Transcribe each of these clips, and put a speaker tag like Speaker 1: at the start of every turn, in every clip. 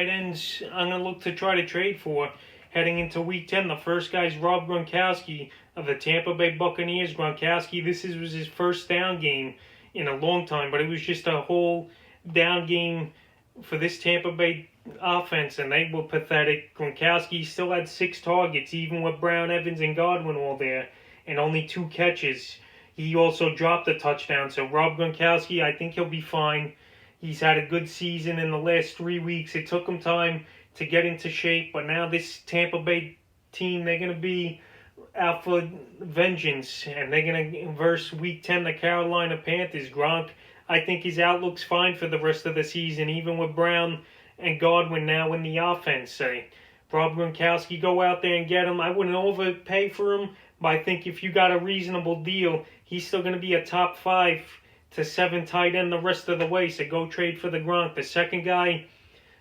Speaker 1: Tight ends I'm going to look to try to trade for heading into Week 10. The first guy is Rob Gronkowski of the Tampa Bay Buccaneers. Gronkowski, was his first down game in a long time, but it was just a whole down game for this Tampa Bay offense, and they were pathetic. Gronkowski still had 6 targets, even with Brown, Evans, and Godwin all there, and only 2 catches. He also dropped a touchdown, so Rob Gronkowski, I think he'll be fine. He's had a good season in the last 3 weeks. It took him time to get into shape, but now this Tampa Bay team, they're going to be out for vengeance, and they're going to verse Week 10 the Carolina Panthers. Gronk, I think his outlook's fine for the rest of the season, even with Brown and Godwin now in the offense. Rob Gronkowski, go out there and get him. I wouldn't overpay for him, but I think if you got a reasonable deal, he's still going to be a top 5 to 7 tight end the rest of the way, so go trade for the Gronk. The second guy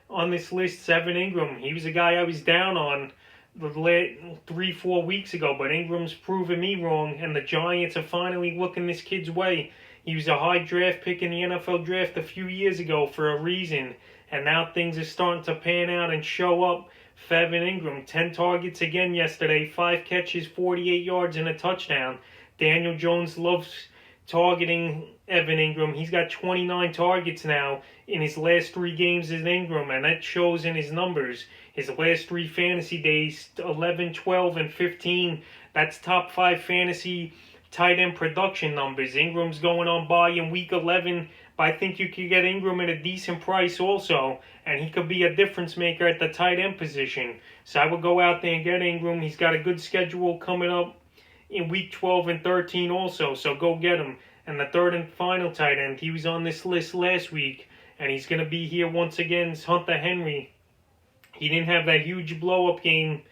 Speaker 1: on this list, Evan Engram. He was a guy I was down on 3-4 weeks ago, but Ingram's proven me wrong, and the Giants are finally looking this kid's way. He was a high draft pick in the NFL draft a few years ago for a reason, and now things are starting to pan out and show up for Evan Engram. 10 targets again yesterday, 5 catches, 48 yards, and a touchdown. Daniel Jones loves targeting Evan Engram. He's got 29 targets now in his last 3 games as Engram, and that shows in his numbers. His last 3 fantasy days, 11, 12, and 15. That's top 5 fantasy tight end production numbers. Ingram's going on by in week 11, but I think you could get Engram at a decent price also, and he could be a difference maker at the tight end position. So I would go out there and get Engram. He's got a good schedule coming up in week 12 and 13 also, so go get him. And the third and final tight end, he was on this list last week, and he's going to be here once again, is Hunter Henry. He didn't have that huge blow-up game,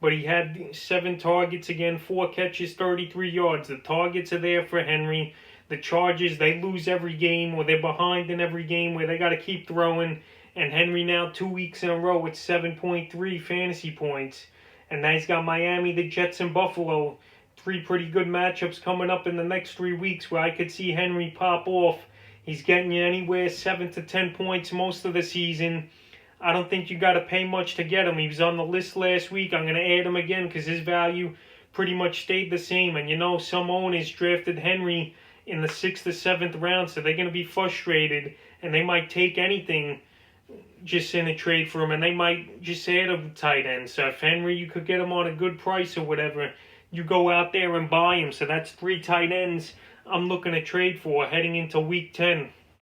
Speaker 1: but he had 7 targets again, 4 catches, 33 yards. The targets are there for Henry. The Chargers, they lose every game, or they're behind in every game where they got to keep throwing, and Henry now 2 weeks in a row with 7.3 fantasy points. And now he's got Miami, the Jets, and Buffalo. 3 pretty good matchups coming up in the next 3 weeks where I could see Henry pop off. He's getting you anywhere 7 to 10 points most of the season. I don't think you got to pay much to get him. He was on the list last week. I'm going to add him again because his value pretty much stayed the same. And you know, some owners drafted Henry in the 6th or 7th round, so they're going to be frustrated, and they might take anything just in a trade for him, and they might just add a tight end. So if Henry, you could get him on a good price or whatever, you go out there and buy him. So that's 3 tight ends I'm looking to trade for heading into week 10.